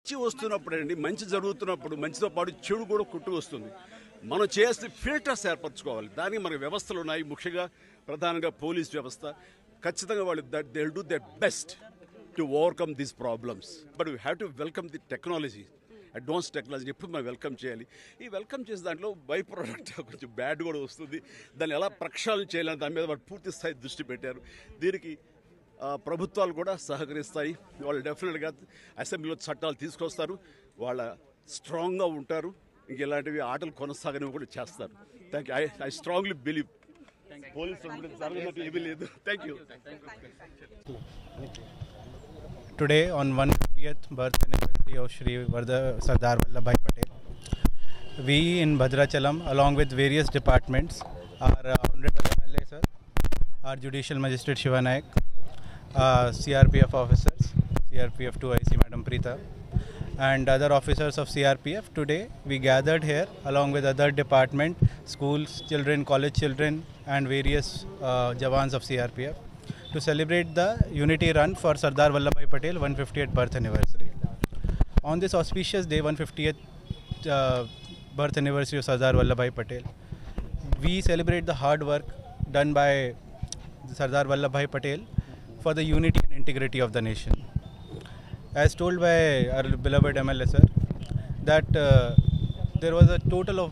మంచి వస్తున్నప్పుడండి మంచి జరుగుతున్నప్పుడు మంచితో పాటు చెడు కూడా కొట్టు వస్తుంది. మనం చేస్తే ఫిల్టర్స్ ఏర్పరచుకోవాలి. దానికి మన వ్యవస్థలు ఉన్నాయి. ముఖ్యంగా ప్రధానంగా పోలీస్ వ్యవస్థ ఖచ్చితంగా వాళ్ళు they will do there best to overcome these problems. But we have to welcome the technology, advance technology ఎప్పుడు మనం వెల్కమ్ చేయాలి. ఈ వెల్కమ్ చేసే దాంట్లో బై ప్రోడక్ట్ కొంచెం బ్యాడ్ కూడా వస్తుంది. దాన్ని ఎలా ప్రక్షాళన చేయాలని దాని మీద వాళ్ళు పూర్తి స్థాయి దృష్టి పెట్టారు. దీనికి ప్రభుత్వాలు కూడా సహకరిస్తాయి. వాళ్ళు డెఫినెట్గా అసెంబ్లీలో చట్టాలు తీసుకొస్తారు. వాళ్ళ స్ట్రాంగ్గా ఉంటారు. ఇంక ఇలాంటివి ఆటలు కొనసాగనివి కూడా చేస్తారు. Thank you. I strongly believe పోలీసులు జరగనట్టు ఏమీ లేదు. Thank you. Today on 150th birth anniversary of Shri Sardar Vallabhbhai Patel, we in Bhadrachalam along with various departments, our Honorable MLA sir, our Judicial Magistrate Shiva Nayak, CRPF officers, CRPF 2IC Madam Preeta, and other officers of CRPF, today we gathered here along with other department, schools, children, college children and various jawans of CRPF to celebrate the unity run for Sardar Vallabhbhai Patel 150th birth anniversary. On this auspicious day, 150th birth anniversary of Sardar Vallabhbhai Patel, we celebrate the hard work done by Sardar Vallabhbhai Patel for the unity and integrity of the nation. As told by our beloved MLA sir, that there was a total of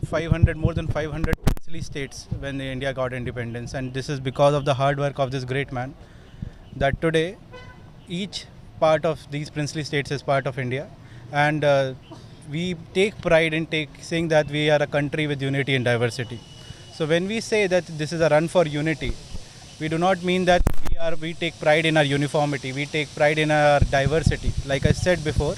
more than 500 princely states when India got independence, and this is because of the hard work of this great man, that today each part of these princely states is part of India, and we take pride in saying that we are a country with unity and diversity. So when we say that this is a run for unity, we do not mean that we take pride in our uniformity, we take pride in our diversity. Like I said before,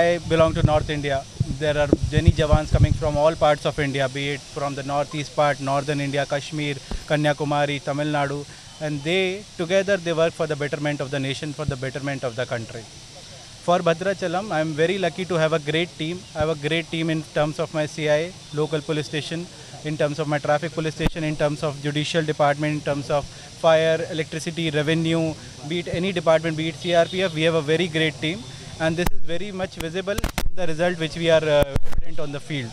I belong to North India. There are many jawans coming from all parts of India, be it from the northeast part, northern India, Kashmir, Kanyakumari, Tamil Nadu, and together they work for the betterment of the nation, for the betterment of the country. For Bhadrachalam, I am very lucky to have a great team. I have a great team in terms of my CI, local police station, in terms of my traffic police station, in terms of judicial department, in terms of fire, electricity, revenue, be it any department, be it CRPF, we have a very great team, and this is very much visible in the result which we are evident on the field.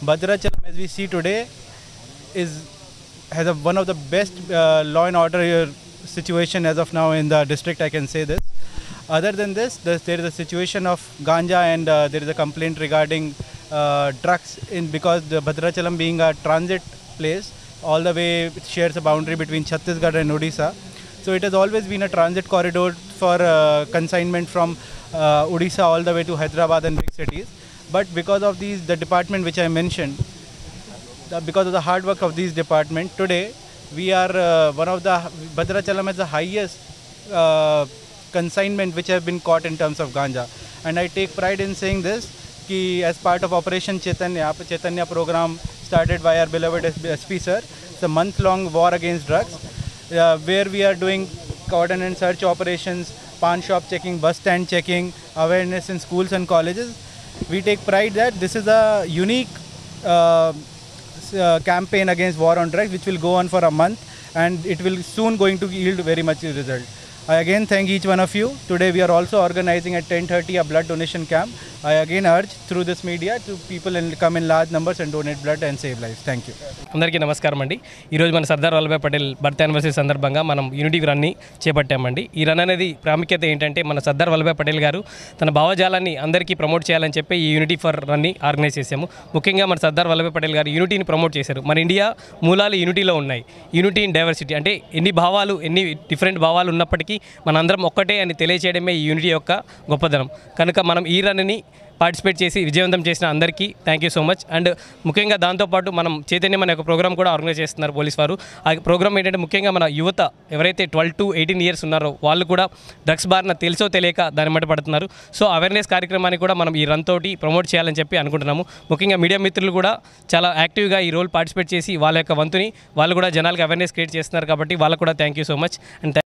Bhadrachalam, as we see today, has one of the best law and order situation as of now in the district, I can say this. Other than this, there is a situation of ganja, and there is a complaint regarding drugs because the Bhadrachalam being a transit place, all the way it shares a boundary between Chhattisgarh and Odisha. So it has always been a transit corridor for consignment from Odisha all the way to Hyderabad and big cities. But because of the department which I mentioned, because of the hard work of these department, today we are Bhadrachalam has the highest consignment which have been caught in terms of ganja. And I take pride in saying this, as part of Operation Chaitanya program started by our beloved SP sir, it's a month-long war against drugs, where we are doing cordon and search operations, pawn shop checking, bus stand checking, awareness in schools and colleges. We take pride that this is a unique campaign against war on drugs which will go on for a month, and it will soon going to yield very much result. I again thank each one of you. Today we are also organizing at 10:30 a blood donation camp. I again urge through this media to people come in large numbers and donate blood and save lives. Thank you. అందరికీ నమస్కారం అండి. ఈరోజు మన Sardar Vallabhbhai Patel birth anniversary సందర్భంగా మనం unity రన్ని చేపట్టామండి. ఈ run అనేది ప్రాముఖ్యత ఏంటంటే, మన సర్దార్ వల్లభాయ్ పటేల్ గారు తన భావజాలాన్ని అందరికీ ప్రమోట్ చేయాలని చెప్పి ఈ యూనిటీ ఫర్ రన్ని ఆర్గనైజ్ చేశాము. ముఖ్యంగా మన సర్దార్ వల్లభాయ్ పటేల్ గారు యూనిటీని ప్రమోట్ చేశారు. మన ఇండియా మూలాలు యూనిటీలో ఉన్నాయి. యూనిటీ ఇన్ డైవర్సిటీ అంటే ఎన్ని డిఫరెంట్ భావాలు ఉన్నప్పటికీ మనందరం ఒక్కటే అని తెలియచేయడమే ఈ యూనిటీ యొక్క గొప్పదనం. కనుక మనం ఈ రన్ని పార్టిసిపేట్ చేసి విజయవంతం చేసిన అందరికీ thank you so much. And ముఖ్యంగా దాంతోపాటు మనం చైతన్యం అనే ఒక ప్రోగ్రామ్ కూడా ఆర్గనైజ్ చేస్తున్నారు పోలీస్ వారు. ఆ ప్రోగ్రామ్ ఏంటంటే, ముఖ్యంగా మన యువత ఎవరైతే 12 to 18 years ఉన్నారో వాళ్ళు కూడా డ్రగ్స్ బారిన తెలుసో తెలియక దాని మట్టి పడుతున్నారు. సో అవేర్నెస్ కార్యక్రమాన్ని కూడా మనం ఈ రన్ తోటి ప్రమోట్ చేయాలని చెప్పి అనుకుంటున్నాము. ముఖ్యంగా మీడియా మిత్రులు కూడా చాలా యాక్టివ్గా ఈ రోల్ పార్టిసిపేట్ చేసి వాళ్ళ యొక్క వంతుని వాళ్ళు కూడా జనాలకు అవేర్నెస్ క్రియేట్ చేస్తున్నారు. కాబట్టి వాళ్ళకు కూడా thank you so much. And